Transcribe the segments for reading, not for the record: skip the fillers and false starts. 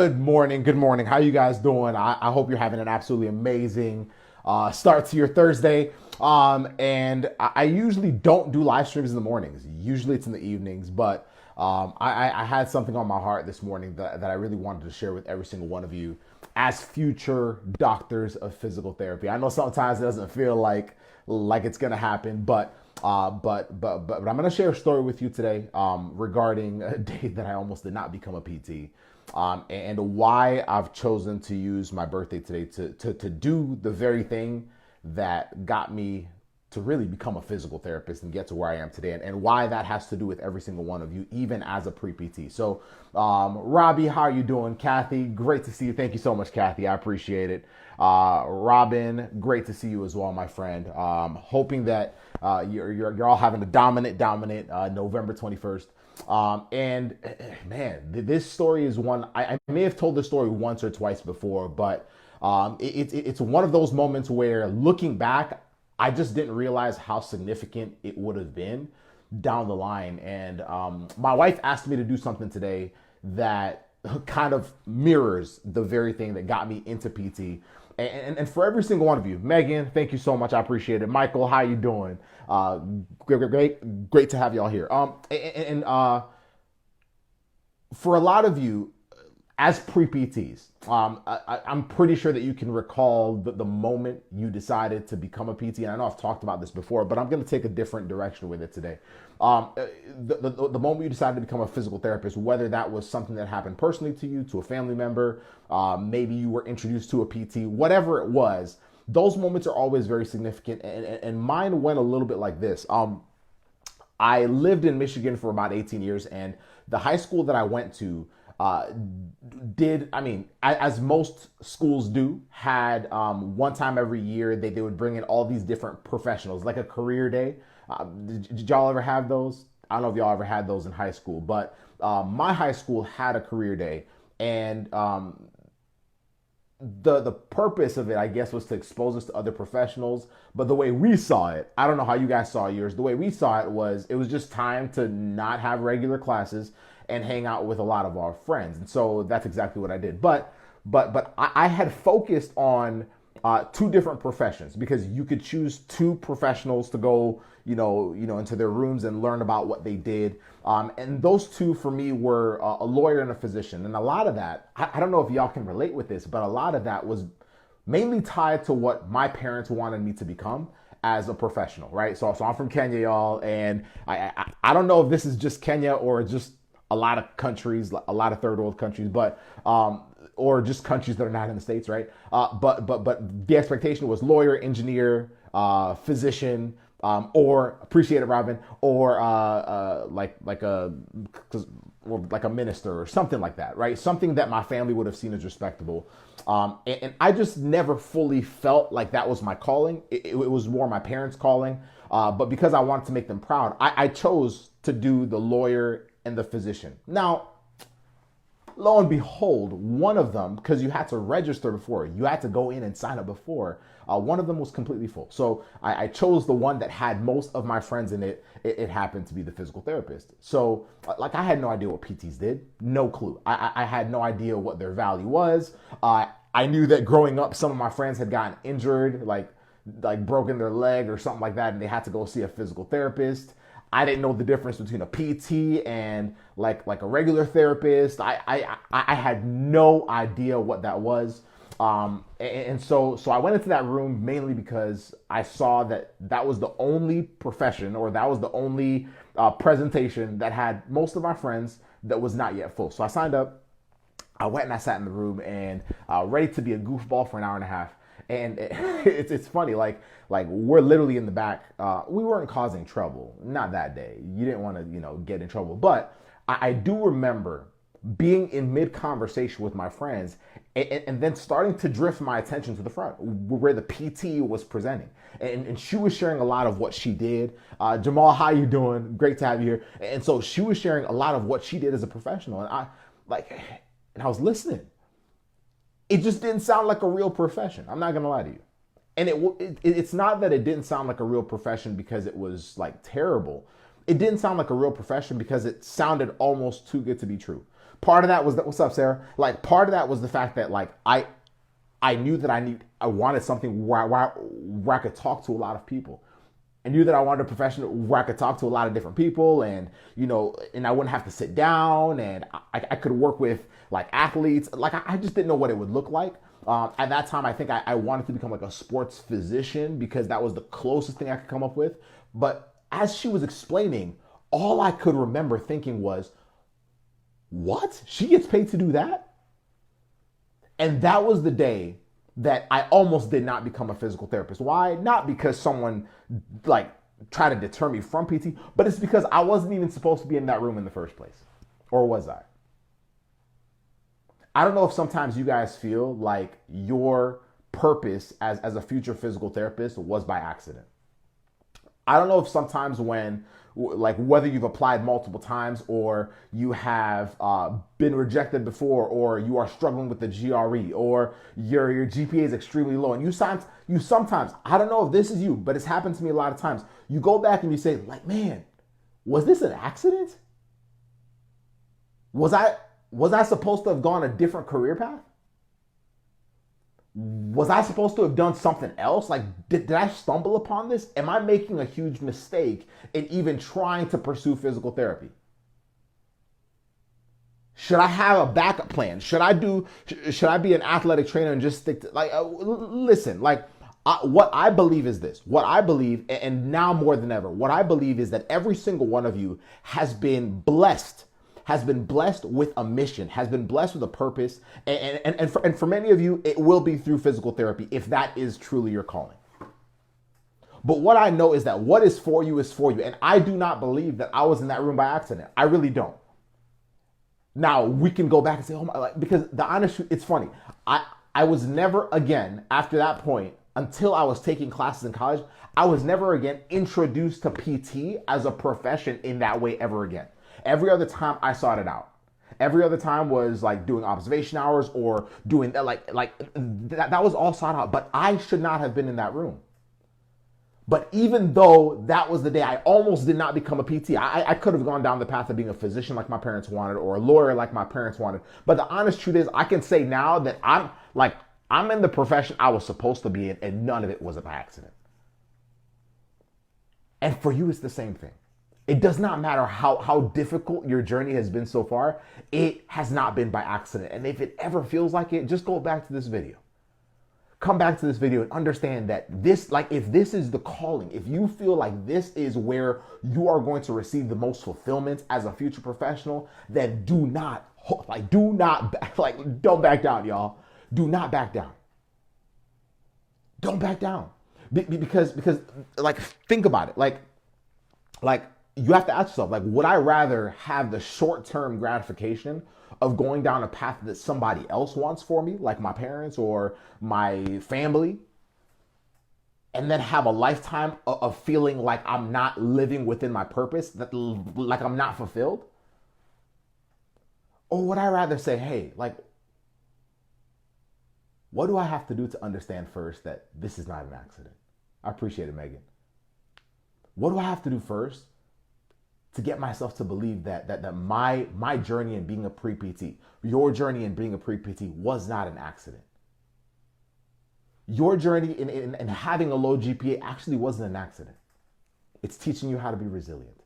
Good morning. Good morning. How you guys doing? I hope you're having an absolutely amazing start to your Thursday. And I usually don't do live streams in the mornings. Usually it's in the evenings, but I had something on my heart this morning that I really wanted to share with every single one of you as future doctors of physical therapy. I know sometimes it doesn't feel like it's gonna happen, but I'm gonna share a story with you today regarding a day that I almost did not become a PT. And why I've chosen to use my birthday today to do the very thing that got me to really become a physical therapist and get to where I am today, and why that has to do with every single one of you, even as a pre-PT. So, Robbie, how are you doing? Kathy, great to see you. Thank you so much, Kathy. I appreciate it. Robin, great to see you as well, my friend. Hoping that you're all having a dominant November 21st. And man, this story is one I may have told this story once or twice before, but it's one of those moments where looking back, I just didn't realize how significant it would have been down the line. And my wife asked me to do something today that kind of mirrors the very thing that got me into PT. And for every single one of you, Megan, thank you so much. I appreciate it. Michael, how you doing? Great to have y'all here. For a lot of you, as pre-PTs, I'm pretty sure that you can recall the moment you decided to become a PT. And I know I've talked about this before, but I'm going to take a different direction with it today. The moment you decided to become a physical therapist, whether that was something that happened personally to you, to a family member, maybe you were introduced to a PT, whatever it was, those moments are always very significant. And mine went a little bit like this. I lived in Michigan for about 18 years, and the high school that I went to as most schools do, had one time every year they would bring in all these different professionals, like a career day. Did y'all ever have those? I don't know if y'all ever had those in high school, but my high school had a career day, and the purpose of it, I guess, was to expose us to other professionals. But the way we saw it, I don't know how you guys saw yours. The way we saw it was just time to not have regular classes and hang out with a lot of our friends. And so that's exactly what I did. But I had focused on two different professions, because you could choose two professionals to go, into their rooms and learn about what they did. And those two for me were a lawyer and a physician. And a lot of that, I don't know if y'all can relate with this, but a lot of that was mainly tied to what my parents wanted me to become as a professional, right? So I'm from Kenya, y'all, and I don't know if this is just Kenya or just a lot of countries, a lot of third world countries, but or just countries that are not in the States, right? But the expectation was lawyer, engineer, physician, or, appreciate it, Robin, or like a minister or something like that, right? Something that my family would have seen as respectable. And I just never fully felt like that was my calling. It was more my parents' calling. But because I wanted to make them proud, I chose to do the lawyer and the physician. Now, lo and behold, one of them, because you had to register before, you had to go in and sign up before, one of them was completely full. So I chose the one that had most of my friends in it. It happened to be the physical therapist. So I had no idea what PTs did, no clue. I had no idea what their value was. I knew that growing up, some of my friends had gotten injured, like broken their leg or something like that, and they had to go see a physical therapist. I didn't know the difference between a PT and like a regular therapist. I had no idea what that was. And so I went into that room mainly because I saw that was the only profession, or that was the only presentation that had most of my friends that was not yet full. So I signed up. I went and I sat in the room and ready to be a goofball for an hour and a half. And it's funny, like we're literally in the back. We weren't causing trouble, not that day. You didn't want to, get in trouble. But I do remember being in mid conversation with my friends, and then starting to drift my attention to the front where the PT was presenting, and she was sharing a lot of what she did. Jamal, how you doing? Great to have you here. And so she was sharing a lot of what she did as a professional, and I was listening. It just didn't sound like a real profession. I'm not gonna lie to you. And it's not that it didn't sound like a real profession because it was like terrible. It didn't sound like a real profession because it sounded almost too good to be true. Part of that was that, what's up, Sarah? Like, part of that was the fact that, like, I knew that I wanted something where I could talk to a lot of people. I knew that I wanted a profession where I could talk to a lot of different people, and, you know, and I wouldn't have to sit down, and I could work with like athletes. Like, I just didn't know what it would look like. At that time, I think I wanted to become like a sports physician because that was the closest thing I could come up with. But as she was explaining, all I could remember thinking was, what? She gets paid to do that? And that was the day that I almost did not become a physical therapist. Why? Not because someone like tried to deter me from PT, but it's because I wasn't even supposed to be in that room in the first place. Or was I? I don't know if sometimes you guys feel like your purpose as a future physical therapist was by accident. I don't know if sometimes when, like, whether you've applied multiple times or you have been rejected before, or you are struggling with the GRE, or your GPA is extremely low, and you sometimes, I don't know if this is you, but it's happened to me a lot of times. You go back and you say, like, man, was this an accident? Was I supposed to have gone a different career path? Was I supposed to have done something else? Like, did I stumble upon this? Am I making a huge mistake in even trying to pursue physical therapy? Should I have a backup plan? Should I be an athletic trainer and just stick to, like, listen, like, what I believe is this. What I believe, and now more than ever, what I believe is that every single one of you has been blessed with a mission, has been blessed with a purpose, and for many of you, it will be through physical therapy if that is truly your calling. But what I know is that what is for you, and I do not believe that I was in that room by accident. I really don't. Now, we can go back and say, oh my, like, because the honest truth, it's funny. I was never again, after that point, until I was taking classes in college, I was never again introduced to PT as a profession in that way ever again. Every other time I sought it out. Every other time was like doing observation hours or doing that, that was all sought out. But I should not have been in that room. But even though that was the day I almost did not become a PT, I could have gone down the path of being a physician like my parents wanted, or a lawyer like my parents wanted. But the honest truth is, I can say now that I'm in the profession I was supposed to be in, and none of it was by accident. And for you, it's the same thing. It does not matter how difficult your journey has been so far. It has not been by accident. And if it ever feels like it, just go back to this video. Come back to this video and understand that this, like, if this is the calling, if you feel like this is where you are going to receive the most fulfillment as a future professional, then don't back down, y'all. Do not back down. Don't back down. Because like, think about it. Like, you have to ask yourself, like, would I rather have the short-term gratification of going down a path that somebody else wants for me, like my parents or my family, and then have a lifetime of feeling like I'm not living within my purpose, that like I'm not fulfilled? Or would I rather say, hey, like, what do I have to do to understand first that this is not an accident? I appreciate it, Megan. What do I have to do first to get myself to believe that my journey in being a pre-PT, your journey in being a pre-PT was not an accident? Your journey in having a low GPA actually wasn't an accident. It's teaching you how to be resilient.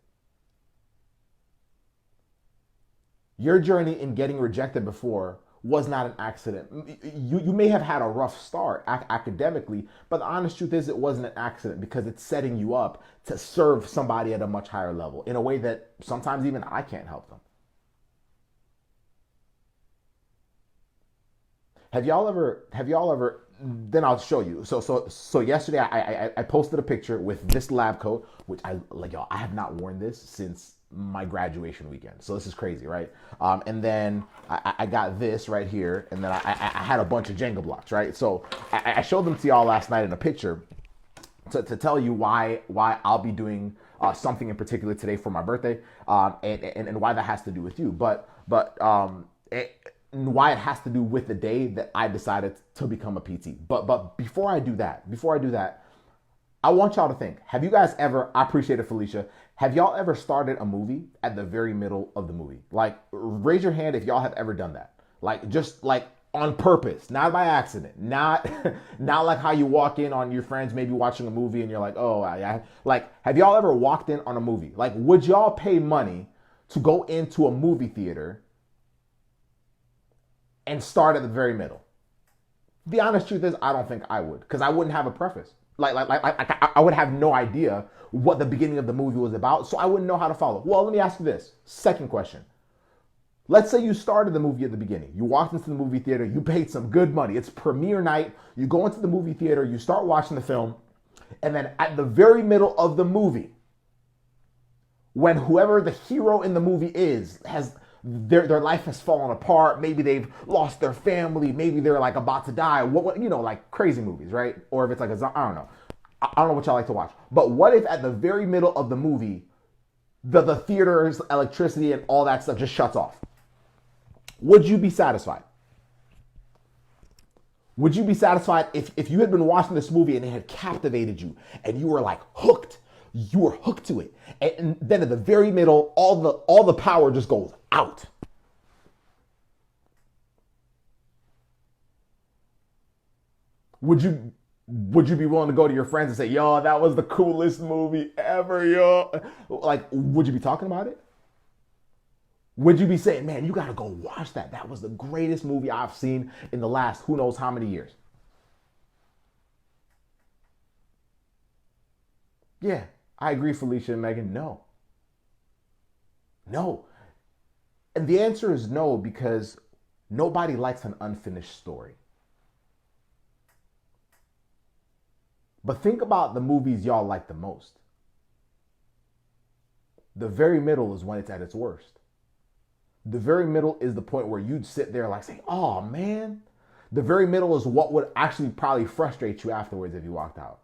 Your journey in getting rejected before was not an accident. You may have had a rough start academically, but the honest truth is it wasn't an accident, because it's setting you up to serve somebody at a much higher level in a way that sometimes even I can't help them. Have y'all ever, then I'll show you. So yesterday I posted a picture with this lab coat, which I have not worn this since my graduation weekend. So this is crazy, right? And then I got this right here, and then I had a bunch of Jenga blocks, right? So I showed them to y'all last night in a picture to tell you why I'll be doing something in particular today for my birthday, and why that has to do with you, but why it has to do with the day that I decided to become a PT. But before I do that, I want y'all to think, have you guys ever, I appreciate it, Felicia, have y'all ever started a movie at the very middle of the movie? Like, raise your hand if y'all have ever done that. Like, just like on purpose, not by accident, not not like how you walk in on your friends maybe watching a movie and you're like, oh, like, have y'all ever walked in on a movie? Like, would y'all pay money to go into a movie theater and start at the very middle? The honest truth is, I don't think I would, because I wouldn't have a preface. I would have no idea what the beginning of the movie was about, so I wouldn't know how to follow. Well, let me ask you this. Second question. Let's say you started the movie at the beginning. You walked into the movie theater, you paid some good money. It's premiere night. You go into the movie theater, you start watching the film, and then at the very middle of the movie, when whoever the hero in the movie is, has their life has fallen apart, maybe they've lost their family, maybe they're like about to die, what you know, like crazy movies, right? Or if it's like I don't know. I don't know what y'all like to watch. But what if at the very middle of the movie, the theater's electricity and all that stuff just shuts off? Would you be satisfied? Would you be satisfied if you had been watching this movie and it had captivated you and you were like hooked? You were hooked to it. And then at the very middle, all the power just goes out. Would you be willing to go to your friends and say, yo, that was the coolest movie ever, yo? Like, would you be talking about it? Would you be saying, man, you got to go watch that? That was the greatest movie I've seen in the last who knows how many years. Yeah, I agree, Felicia and Megan. No. No. And the answer is no, because nobody likes an unfinished story. But think about the movies y'all like the most. The very middle is when it's at its worst. The very middle is the point where you'd sit there like saying, oh man. The very middle is what would actually probably frustrate you afterwards if you walked out.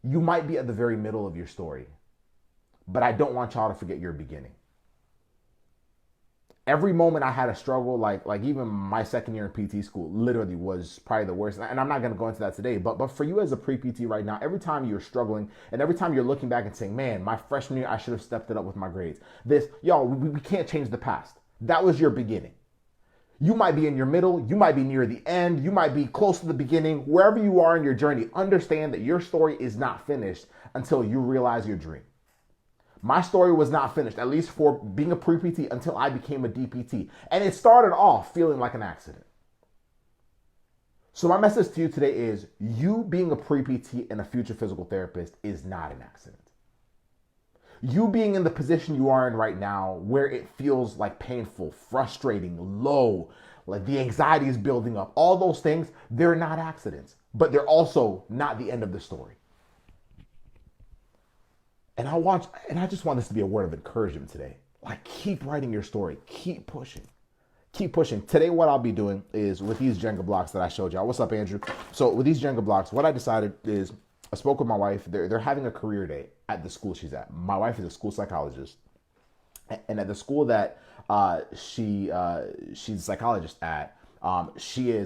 You might be at the very middle of your story, but I don't want y'all to forget your beginning. Every moment I had a struggle, like even my second year in PT school, literally was probably the worst. And I'm not going to go into that today, but for you as a pre-PT right now, every time you're struggling and every time you're looking back and saying, man, my freshman year, I should have stepped it up with my grades. We can't change the past. That was your beginning. You might be in your middle, you might be near the end, you might be close to the beginning. Wherever you are in your journey, understand that your story is not finished until you realize your dream. My story was not finished, at least for being a pre-PT, until I became a DPT. And it started off feeling like an accident. So my message to you today is, you being a pre-PT and a future physical therapist is not an accident. You being in the position you are in right now, where it feels like painful, frustrating, low, like the anxiety is building up, all those things, they're not accidents, but they're also not the end of the story. And I just want this to be a word of encouragement today. Like, keep writing your story. Keep pushing. Keep pushing. Today, what I'll be doing is with these Jenga blocks that I showed y'all. What's up, Andrew? So with these Jenga blocks, what I decided is I spoke with my wife. They're having a career day at the school she's at. My wife is a school psychologist. And at the school that she's a psychologist at, I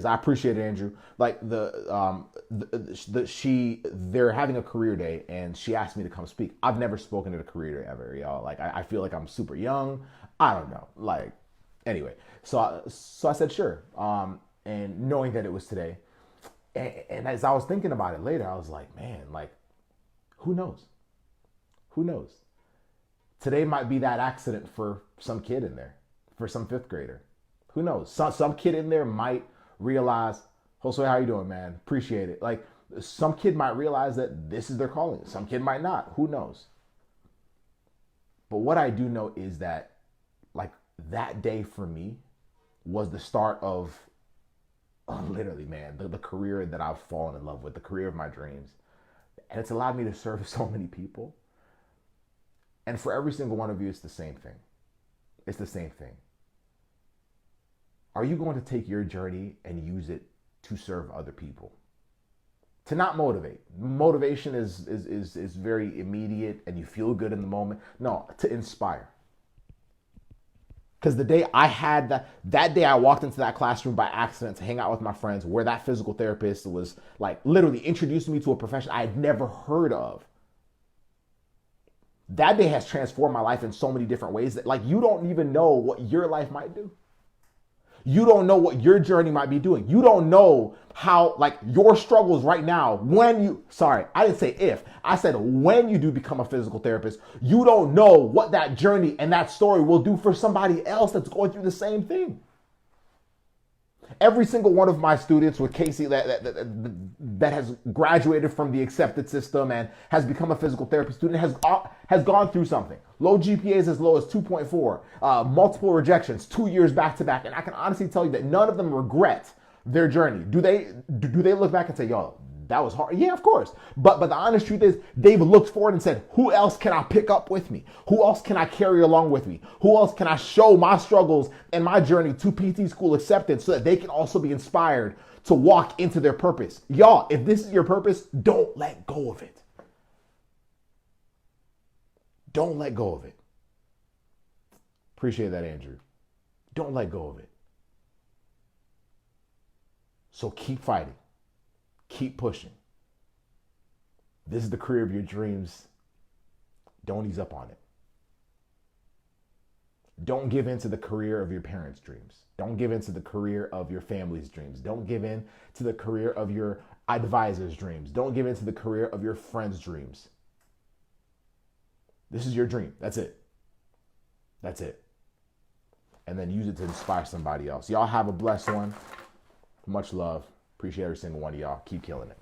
appreciate it, Andrew. Like they're having a career day and she asked me to come speak. I've never spoken at a career day ever, y'all. Like I feel like I'm super young. I don't know. Like, anyway, so I said, sure. And knowing that it was today, and as I was thinking about it later, I was like, man, like, who knows? Who knows? Today might be that accident for some kid in there, for some fifth grader. Who knows? Some kid in there might realize, Josue, how you doing, man? Appreciate it. Like, some kid might realize that this is their calling. Some kid might not. Who knows? But what I do know is that, like, that day for me was the start of, literally, man, the career that I've fallen in love with, the career of my dreams. And it's allowed me to serve so many people. And for every single one of you, it's the same thing. It's the same thing. Are you going to take your journey and use it to serve other people? To not motivate. Motivation is is very immediate and you feel good in the moment. No, to inspire. Because the day I had that day I walked into that classroom by accident to hang out with my friends, where that physical therapist was like literally introducing me to a profession I had never heard of. That day has transformed my life in so many different ways that like you don't even know what your life might do. You don't know what your journey might be doing. You don't know how, like, your struggles right now, I didn't say if, I said when you do become a physical therapist, you don't know what that journey and that story will do for somebody else that's going through the same thing. Every single one of my students with Casey that has graduated from the accepted system and has become a physical therapy student has gone through something. Low GPAs as low as 2.4, multiple rejections, 2 years back to back. And I can honestly tell you that none of them regret their journey. Do they look back and say, yo, that was hard? Yeah, of course. But the honest truth is they've looked forward and said, who else can I pick up with me? Who else can I carry along with me? Who else can I show my struggles and my journey to PT school acceptance so that they can also be inspired to walk into their purpose? Y'all, if this is your purpose, don't let go of it. Don't let go of it. Appreciate that, Andrew. Don't let go of it. So keep fighting. Keep pushing. This is the career of your dreams. Don't ease up on it. Don't give in to the career of your parents' dreams. Don't give in to the career of your family's dreams. Don't give in to the career of your advisor's dreams. Don't give in to the career of your friend's dreams. This is your dream. That's it. That's it. And then use it to inspire somebody else. Y'all have a blessed one. Much love. Appreciate every single one of y'all. Keep killing it.